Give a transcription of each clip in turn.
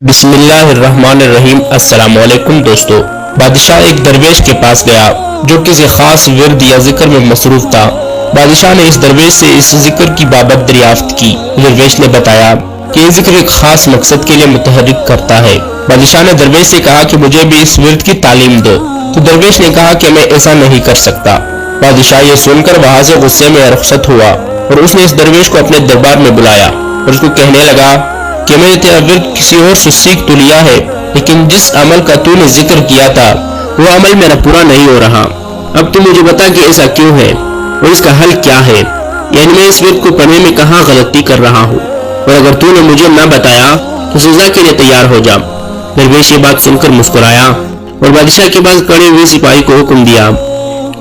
بسم اللہ الرحمن الرحیم۔ السلام علیکم دوستو۔ بادشاہ ایک درویش کے پاس گیا جو کسی خاص ورد یا ذکر میں مصروف تھا۔ بادشاہ نے اس درویش سے اس ذکر کی بابت دریافت کی۔ درویش نے بتایا کہ یہ ذکر ایک خاص مقصد کے لیے متحرک کرتا ہے۔ بادشاہ نے درویش سے کہا کہ مجھے بھی اس ورد کی تعلیم دو، تو درویش نے کہا کہ میں ایسا نہیں کر سکتا۔ بادشاہ یہ سن کر وہاں سے غصے میں رخصت ہوا اور اس نے اس درویش کو اپنے دربار میں بلایا اور اس کو کہنے لگا کہ میں نے تیرا ورد کسی اور سے سیکھ تو لیا ہے، لیکن جس عمل کا تو نے ذکر کیا تھا وہ عمل میرا پورا نہیں ہو رہا۔ اب تو مجھے بتا کہ ایسا کیوں ہے اور اس کا حل کیا ہے، یعنی میں اس ورد کو پڑھنے میں کہاں غلطی کر رہا ہوں، اور اگر تو نے مجھے نہ بتایا تو سزا کے لیے تیار ہو جا۔ درویش یہ بات سن کر مسکرایا اور بادشاہ کے پاس کھڑے ہوئے سپاہی کو حکم دیا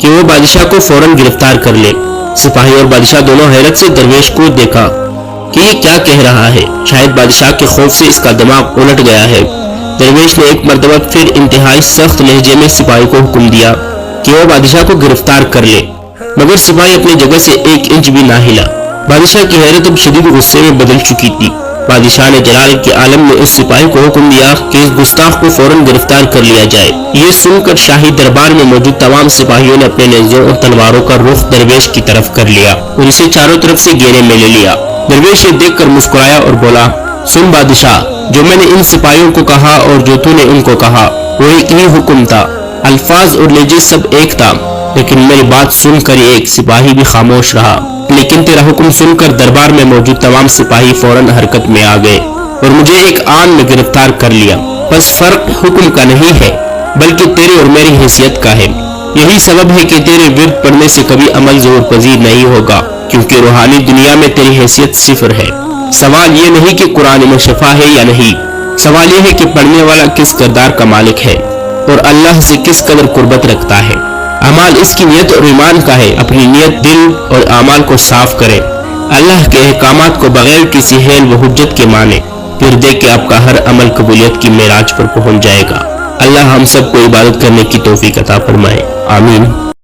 کہ وہ بادشاہ کو فوراً گرفتار کر لے۔ سپاہی اور بادشاہ دونوں حیرت سے درویش کو دیکھا کہ یہ کیا کہہ رہا ہے۔ شاید بادشاہ کے خوف سے اس کا دماغ الٹ گیا ہے۔ درویش نے ایک مرتبہ پھر انتہائی سخت لہجے میں سپاہی کو حکم دیا کہ وہ بادشاہ کو گرفتار کر لے، مگر سپاہی اپنی جگہ سے ایک انچ بھی نہ ہلا۔ بادشاہ کی حیرت اب شدید غصے میں بدل چکی تھی۔ بادشاہ نے جلال کے عالم میں اس سپاہی کو حکم دیا کہ اس گستاخ کو فوراً گرفتار کر لیا جائے۔ یہ سن کر شاہی دربار میں موجود تمام سپاہیوں نے اپنے نیزوں اور تلواروں کا رخ درویش کی طرف کر لیا اور اسے چاروں طرف سے گھیرے میں لے لیا۔ درویش یہ دیکھ کر مسکرایا اور بولا، سن بادشاہ، جو میں نے ان سپاہیوں کو کہا اور جو تو نے ان کو کہا وہ ایک ہی حکم تھا، الفاظ اور لہجے سب ایک تھا، لیکن میری بات سن کر ایک سپاہی بھی خاموش رہا۔ لیکن تیرا حکم سن کر دربار میں موجود تمام سپاہی فوراً حرکت میں آ گئے اور مجھے ایک آن میں گرفتار کر لیا۔ بس فرق حکم کا نہیں ہے بلکہ تیرے اور میری حیثیت کا ہے۔ یہی سبب ہے کہ تیرے ورد پڑھنے سے کبھی عمل ظہور پذیر نہیں ہوگا، کیونکہ روحانی دنیا میں تیری حیثیت صفر ہے۔ سوال یہ نہیں کہ قرآن میں شفا ہے یا نہیں، سوال یہ ہے کہ پڑھنے والا کس کردار کا مالک ہے اور اللہ سے کس قدر قربت رکھتا ہے۔ اعمال اس کی نیت اور ایمان کا ہے۔ اپنی نیت، دل اور اعمال کو صاف کریں، اللہ کے احکامات کو بغیر کسی حیل و حجت کے مانیں، پھر دیکھ کہ آپ کا ہر عمل قبولیت کی معراج پر پہنچ جائے گا۔ اللہ ہم سب کو عبادت کرنے کی توفیق عطا فرمائے، آمین۔